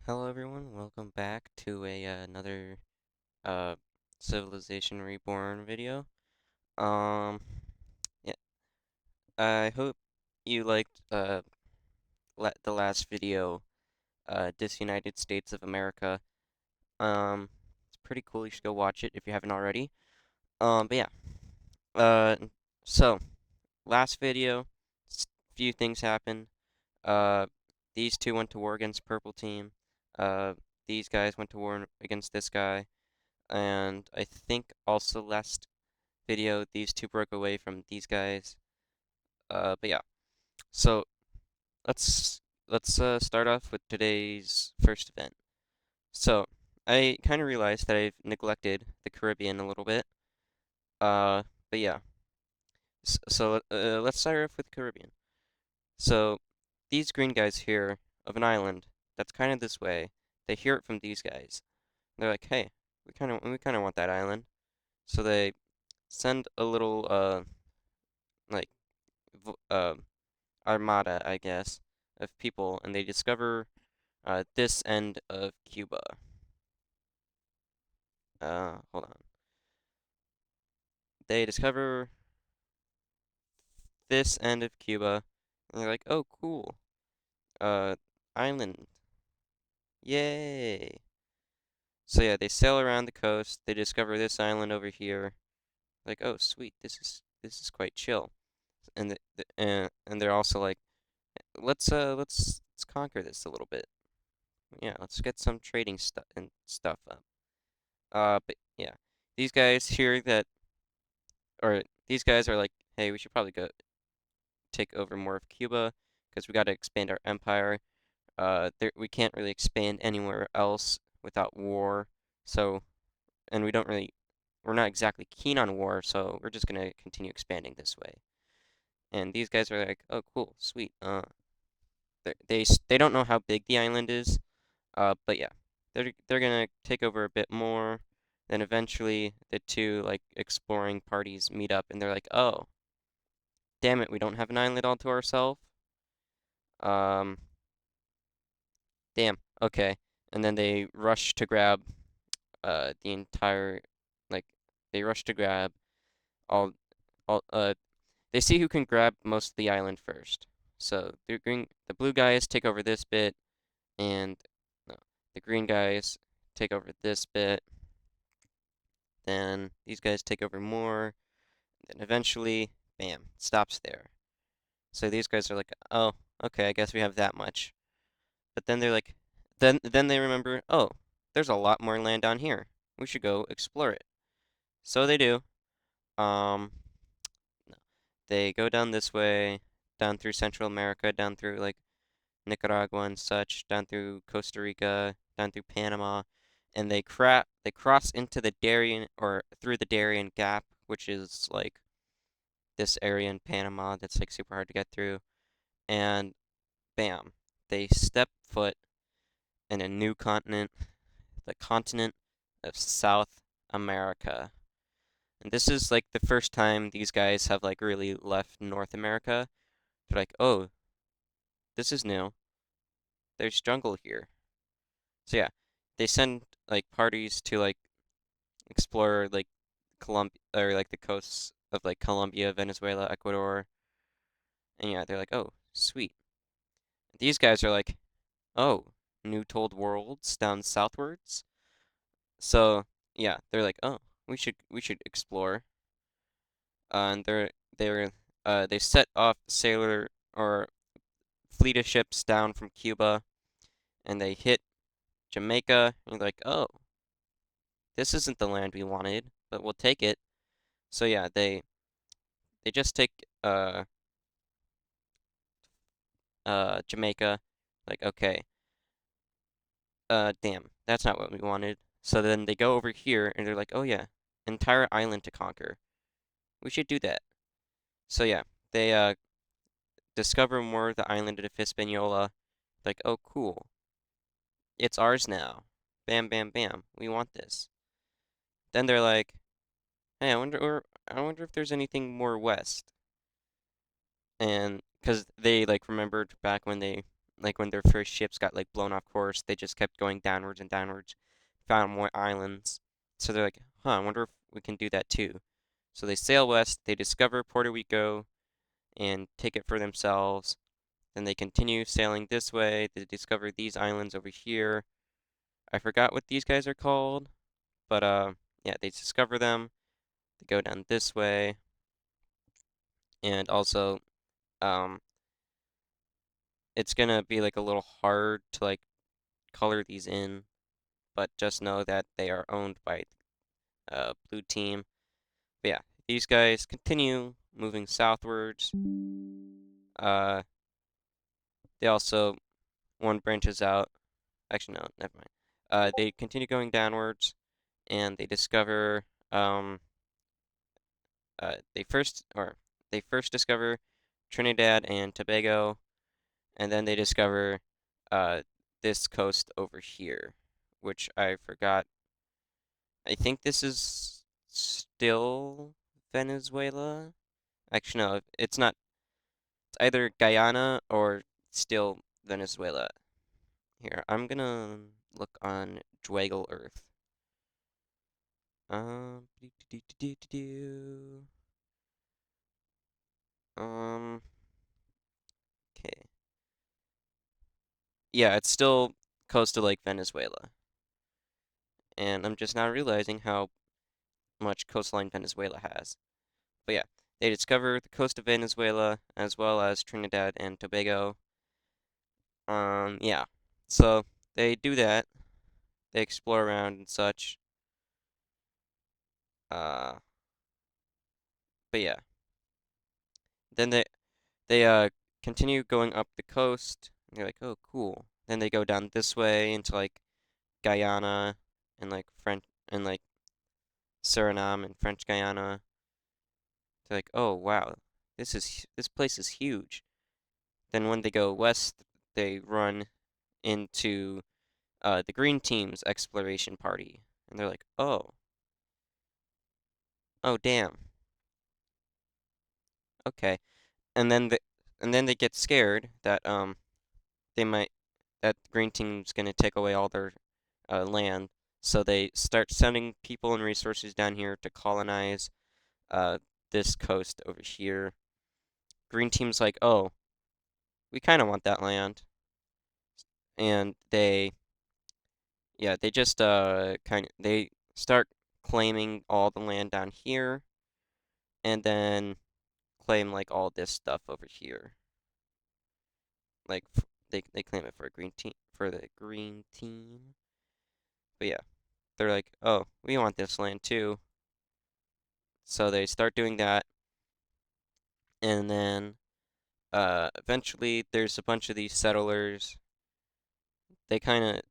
Hello everyone, welcome back to another uh Civilization Reborn video. Um yeah, I hope you liked the last video, Disunited States of America. It's pretty cool. You should go watch it if you haven't already. But yeah. Uh so last video, few things happened. Uh these two went to war against Purple Team. Uh these guys went to war against this guy. And I think also last video these two broke away from these guys. But yeah, so let's start off with today's first event. So I kind of realized that I've neglected the Caribbean a little bit. Uh, but yeah, so let's start off with Caribbean. So these green guys here of an island that's kind of this way. They hear it from these guys. They're like, hey, we kind of want that island. So they send a little like armada, I guess, of people, and they discover this end of Cuba. Hold on. They discover this end of Cuba, and they're like, "Oh, cool. Uh, island. Yay!" So yeah, they sail around the coast. They discover this island over here. Like, "Oh, sweet. This is quite chill." And they're also like, "Let's conquer this a little bit. Yeah, let's get some trading stuff up." But yeah, these guys here that, or these guys are like, hey, we should probably go take over more of Cuba because we got to expand our empire. We can't really expand anywhere else without war. So, and we're not exactly keen on war, so we're just gonna continue expanding this way. And these guys are like, oh, cool, sweet. They don't know how big the island is. But yeah, they're gonna take over a bit more. Then eventually the two like exploring parties meet up and they're like, "Oh, damn it, we don't have an island all to ourselves." Um, damn. Okay. And then they rush to grab the entire like they rush to grab all all they see who can grab most of the island first. So the blue guys take over this bit and no, the green guys take over this bit. Then these guys take over more. Then eventually, bam, stops there. So these guys are like, oh, okay, I guess we have that much. But then they're like, then they remember, oh, there's a lot more land down here. We should go explore it. So they do. Um, no. They go down this way, down through Central America, down through like Nicaragua and such, down through Costa Rica, down through Panama, and they cross into the Darien or through the Darien Gap, which is like this area in Panama that's like super hard to get through, and bam, they step foot in a new continent, the continent of South America. And this is like the first time these guys have like really left North America. They're like, oh, this is new. There's jungle here. So yeah, they send like parties to like explore like Colombia or like the coasts of like Colombia, Venezuela, Ecuador. And yeah, they're like, oh, sweet. These guys are like, oh, new told worlds down southwards. So yeah, they're like, oh, we should explore. And they set off sailor or fleet of ships down from Cuba, and they hit Jamaica. And they're like, oh, this isn't the land we wanted, but we'll take it. So yeah, they just take uh Jamaica. Like, okay, damn, that's not what we wanted. So then they go over here, and they're like, oh yeah, entire island to conquer. We should do that. So yeah, they discover more of the island of Hispaniola. Like, oh cool, it's ours now. Bam, bam, bam. We want this. Then they're like, hey, I wonder if there's anything more west. And because they like remembered back when they like when their first ships got like blown off course, they just kept going downwards and downwards, found more islands. So they're like, huh, I wonder if we can do that too. So they sail west, they discover Puerto Rico and take it for themselves. Then they continue sailing this way. They discover these islands over here. I forgot what these guys are called, but yeah, they discover them. They go down this way, and also um, it's gonna be like a little hard to like color these in, but just know that they are owned by blue team. But yeah, these guys continue moving southwards. Uh, they also one branches out. Actually, no, never mind. They continue going downwards, and they discover they first discover Trinidad and Tobago, and then they discover uh, this coast over here, which I forgot. I think this is still Venezuela. Actually, no, it's not. It's either Guyana or still Venezuela. Here, I'm gonna look on Dwaggle Earth. Do, do, do, do, do. Um, okay. Yeah, it's still coastal like Venezuela. And I'm just now realizing how much coastline Venezuela has. But yeah, they discover the coast of Venezuela as well as Trinidad and Tobago. Yeah. So they do that. They explore around and such. Uh, but yeah. Then they continue going up the coast. And you're like, oh, cool. Then they go down this way into like Guyana and like French and like Suriname and French Guyana. They're like, oh wow, this place is huge. Then when they go west, they run into the green team's exploration party, and they're like, oh damn, okay. And then they get scared that they might that the green team's gonna take away all their land, so they start sending people and resources down here to colonize uh this coast over here. Green team's like, oh, we kind of want that land, and they just they start claiming all the land down here, and then claim like all this stuff over here. Like they claim it for a green team for the green team. But yeah, they're like, oh, we want this land too. So they start doing that, and then eventually there's a bunch of these settlers. They kind of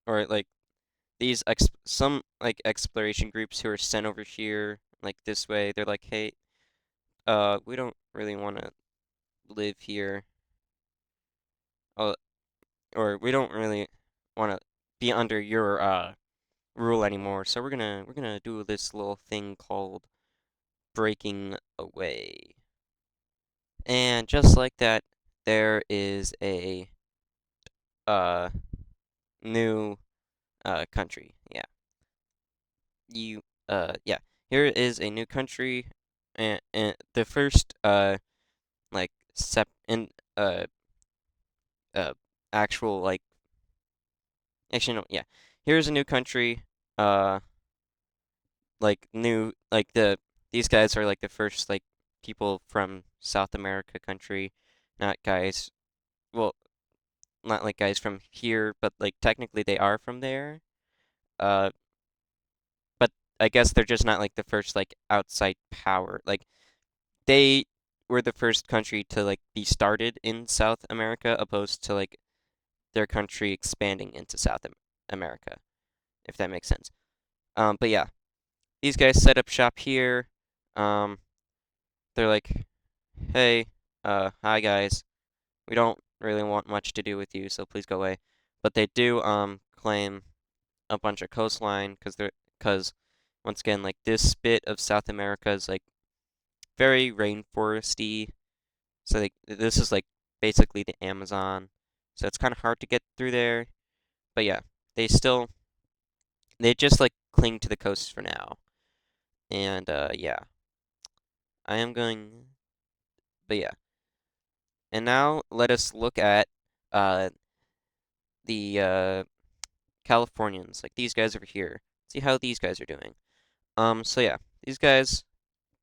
or like these some like exploration groups who are sent over here like this way. They're like, hey, we don't really want to live here. Uh, or we don't really want to be under your rule anymore. So we're gonna do this little thing called breaking away. And just like that, there is a uh new country. Yeah. You yeah. Here is a new country, and the first like sep in uh actual like actually no, yeah. Here's a new country. Uh like new like these guys are like the first like people from South America country, not guys well, not like guys from here, but like technically they are from there. Uh but I guess they're just not like the first like outside power. Like they were the first country to like be started in South America opposed to like their country expanding into America, if that makes sense. But yeah, these guys set up shop here. Um they're like, "Hey, hi guys. We don't really want much to do with you, so please go away." But they do claim a bunch of coastline because once again like this bit of South America is like very rainforesty. So this is like basically the Amazon. so it's kind of hard to get through there. But yeah, they still they just like cling to the coast for now. And yeah, I am going. But yeah, and now let us look at uh the Californians, like these guys over here. See how these guys are doing. So yeah, these guys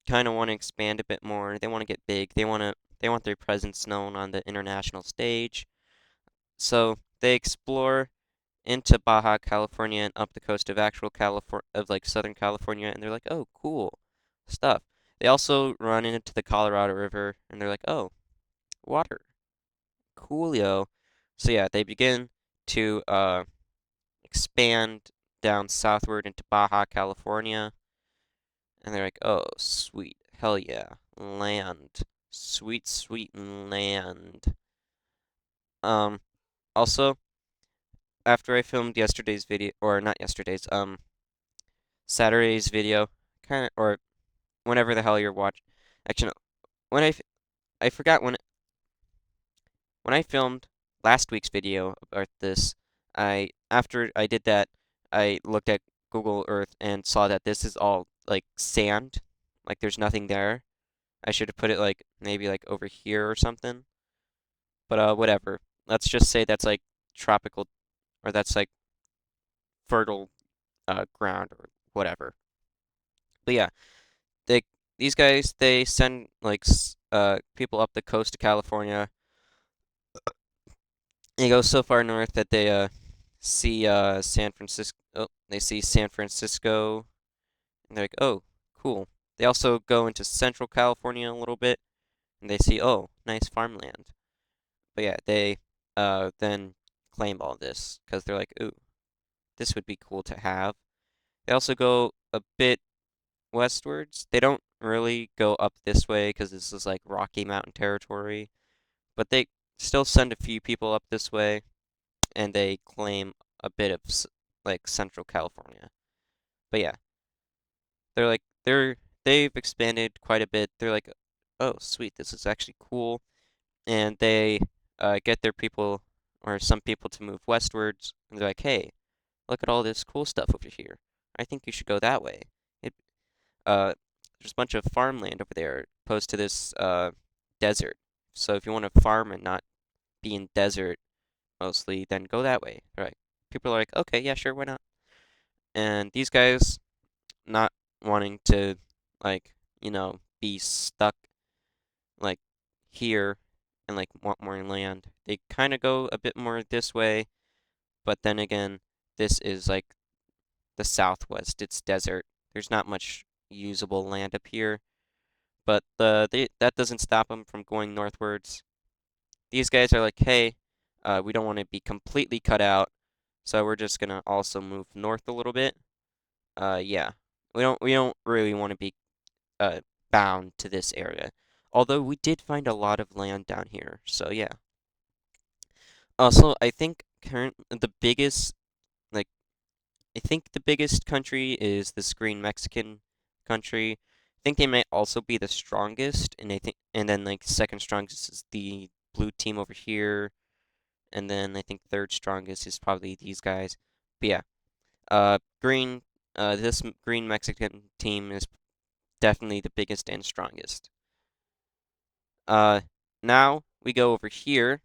kind of want to expand a bit more. They want to get big. They want their presence known on the international stage. So they explore into Baja California and up the coast of actual California of like Southern California, and they're like, "Oh, cool stuff." They also run into the Colorado River, and they're like, "Oh, water, coolio." So yeah, they begin to expand down southward into Baja California, and they're like, "Oh, sweet, hell yeah, land, sweet, sweet land." Um, Also, after I filmed yesterday's video, or not yesterday's, Saturday's video, kind of, or whenever the hell you're watching. Actually, no, when I forgot when I filmed last week's video about this, after I did that, I looked at Google Earth and saw that this is all like sand, like there's nothing there. I should have put it like maybe like over here or something. But whatever. Let's just say that's like tropical, or that's like fertile ground or whatever. But yeah, they these guys they send like people up the coast of California. They go so far north that they see San Francisco. Oh, they see San Francisco, and they're like, "Oh, cool." They also go into Central California a little bit, and they see, "Oh, nice farmland." But yeah, they then claim all this because they're like, "Ooh, this would be cool to have." They also go a bit westwards. They don't really go up this way because this is like Rocky Mountain territory, but they still send a few people up this way, and they claim a bit of like Central California. But yeah, they're like they've expanded quite a bit. They're like, oh sweet, this is actually cool, and they get their people or some people to move westwards, and they're like, hey, look at all this cool stuff over here. I think you should go that way. It there's a bunch of farmland over there, opposed to this desert. So if you want to farm and not be in desert mostly, then go that way. Right? People are like, okay, yeah, sure, why not? And these guys not wanting to like, be stuck like here and like want more land. They kind of go a bit more this way, but then again, this is like the Southwest. It's desert. There's not much usable land up here, but that doesn't stop them from going northwards. These guys are like, hey, we don't want to be completely cut out, so we're just gonna also move north a little bit. Yeah, we don't really want to be uh bound to this area. Although we did find a lot of land down here, so yeah. Also, I think like I think the biggest country is the Green Mexican country. I think they might also be the strongest, and then like second strongest is the blue team over here, and then I think third strongest is probably these guys. But yeah, green, Green Mexican team is definitely the biggest and strongest. Uh, Now we go over here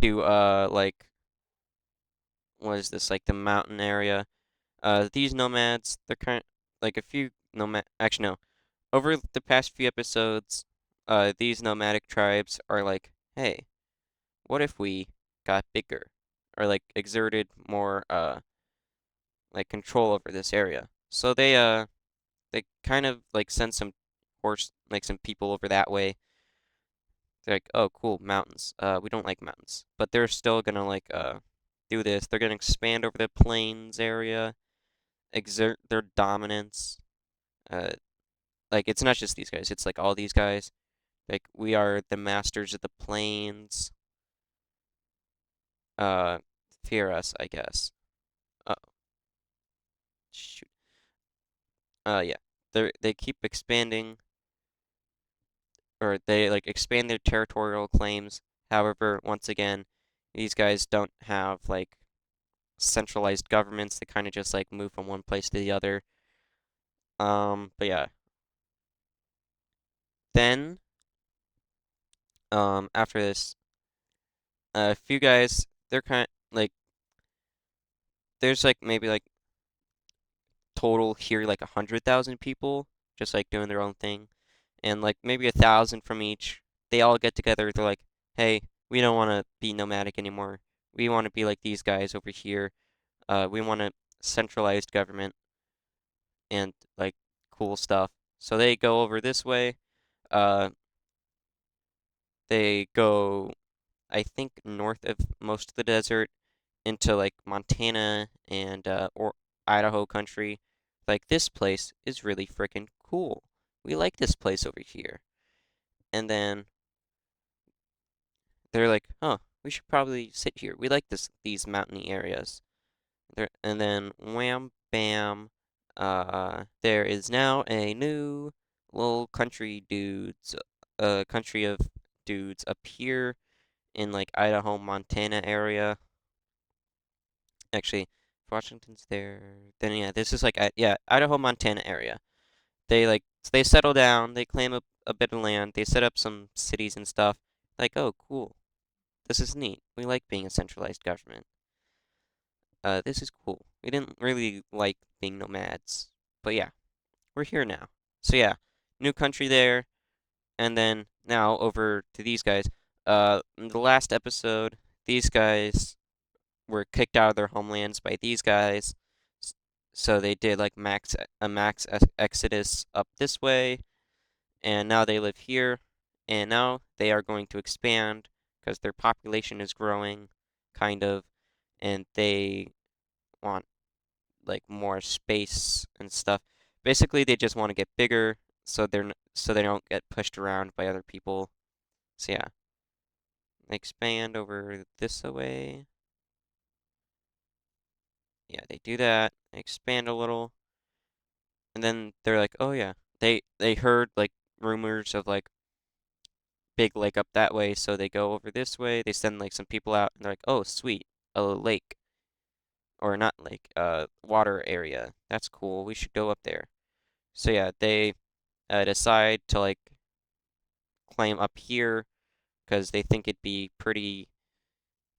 to like what is this, like the mountain area. These nomads, they're kind like a few nomad. Actually, no. Over the past few episodes, these nomadic tribes are like, hey, what if we got bigger, or like exerted more like control over this area? So they kind of like send some some people over that way. They're like, oh, cool, mountains. We don't like mountains, but they're still gonna like do this. They're gonna expand over the plains area, exert their dominance. Uh, like it's not just these guys; it's like all these guys. Like we are the masters of the plains. Uh, Fear us, I guess. Uh, Shoot. Yeah. They keep expanding, or they like expand their territorial claims. However, once again, These guys don't have like centralized governments. They kind of just like move from one place to the other. But yeah. Then, after this, a few guys, they're kind like there's like maybe like total here like 100,000 people just like doing their own thing, and like maybe 1,000 from each. They all get together. They're like, hey, we don't want to be nomadic anymore. We want to be like these guys over here. We want a centralized government and like cool stuff. So they go over this way. Uh, they go, I think, north of most of the desert into like Montana and or Idaho country. Like this place is really freaking cool. We like this place over here. And then they're like, "Huh, we should probably sit here. We like these mountainy areas." And then wham bam, there is now a new little country of dudes up here in like Idaho, Montana area. Actually, if Washington's there, then yeah, this is like yeah, Idaho, Montana area. They settle down, they claim a bit of land, they set up some cities and stuff. Like, oh, cool. This is neat. We like being a centralized government. This is cool. We didn't really like being nomads, but yeah, we're here now. So yeah, new country there, and then now over to these guys. In the last episode, these guys were kicked out of their homelands by these guys. So they did like max exodus up this way, and now they live here, and now they are going to expand because their population is growing, kind of, and they want like more space and stuff. Basically, they just want to get bigger so they don't get pushed around by other people. So yeah, expand over this way. Yeah, they do that. Expand a little. And then they're like, "Oh yeah." They heard like rumors of like big lake up that way, so they go over this way. They send like some people out and they're like, "Oh, sweet. A lake or not lake, water area. That's cool. We should go up there." So yeah, they decide to like claim up here because they think it'd be pretty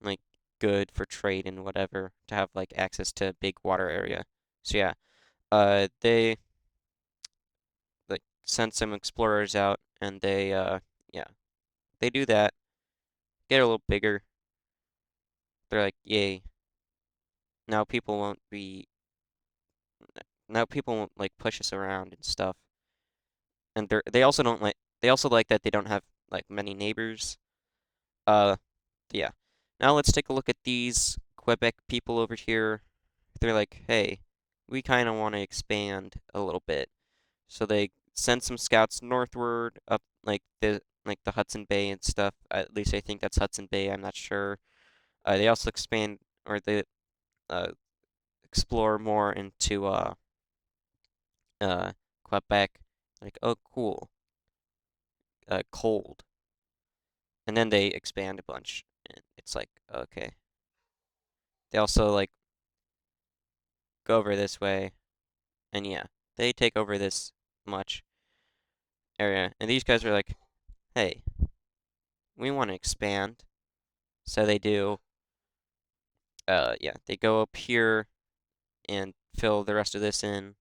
like good for trade and whatever to have like access to a big water area. So yeah, they like send some explorers out and they yeah, they do that, get a little bigger. They're like, "Yay. Now people won't be now people won't like push us around and stuff." And they also like that they don't have like many neighbors. Uh yeah. Now let's take a look at these Quebec people over here. They're like, "Hey, we kind of want to expand a little bit." So they send some scouts northward up like the Hudson Bay and stuff. At least I think that's Hudson Bay. I'm not sure. They also expand or they uh, explore more into uh, Quebec. Like, oh, cool, cold, and then they expand a bunch, and it's like, okay. They also like go over this way, and yeah, they take over this much area, and these guys are like, hey, we want to expand, so they do. Yeah, they go up here and fill the rest of this in,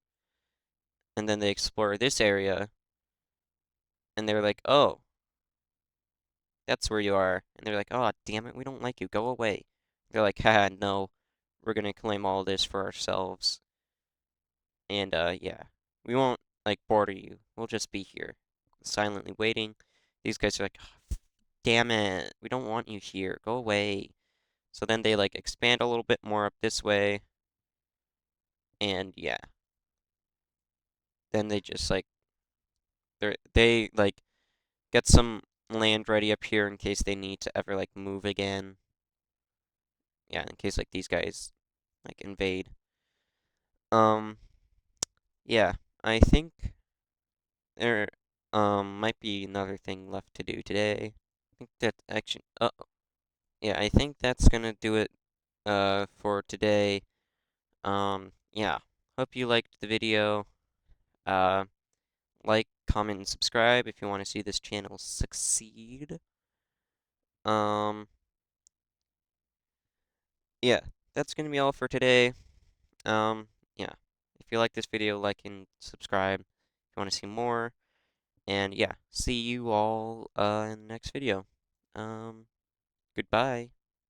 and then they explore this area, and they're like, oh, that's where you are. And they're like, oh, damn it, we don't like you. Go away. They're like, haha, no, we're gonna claim all this for ourselves. And yeah, we won't like border you. We'll just be here, silently waiting. These guys are like, "Ah, damn it, we don't want you here. Go away." So then they like expand a little bit more up this way, and yeah, then they just like they like get some land ready up here in case they need to ever like move again. Yeah, in case like these guys like invade. Um, yeah, I think there might be another thing left to do today. I think that actually yeah, I think that's gonna do it for today. Yeah. Hope you liked the video. Uh, like, comment, and subscribe if you want to see this channel succeed. Um, yeah, that's gonna be all for today. Um, yeah. If you like this video, like and subscribe if you want to see more. And yeah, see you all in the next video. Um, Goodbye.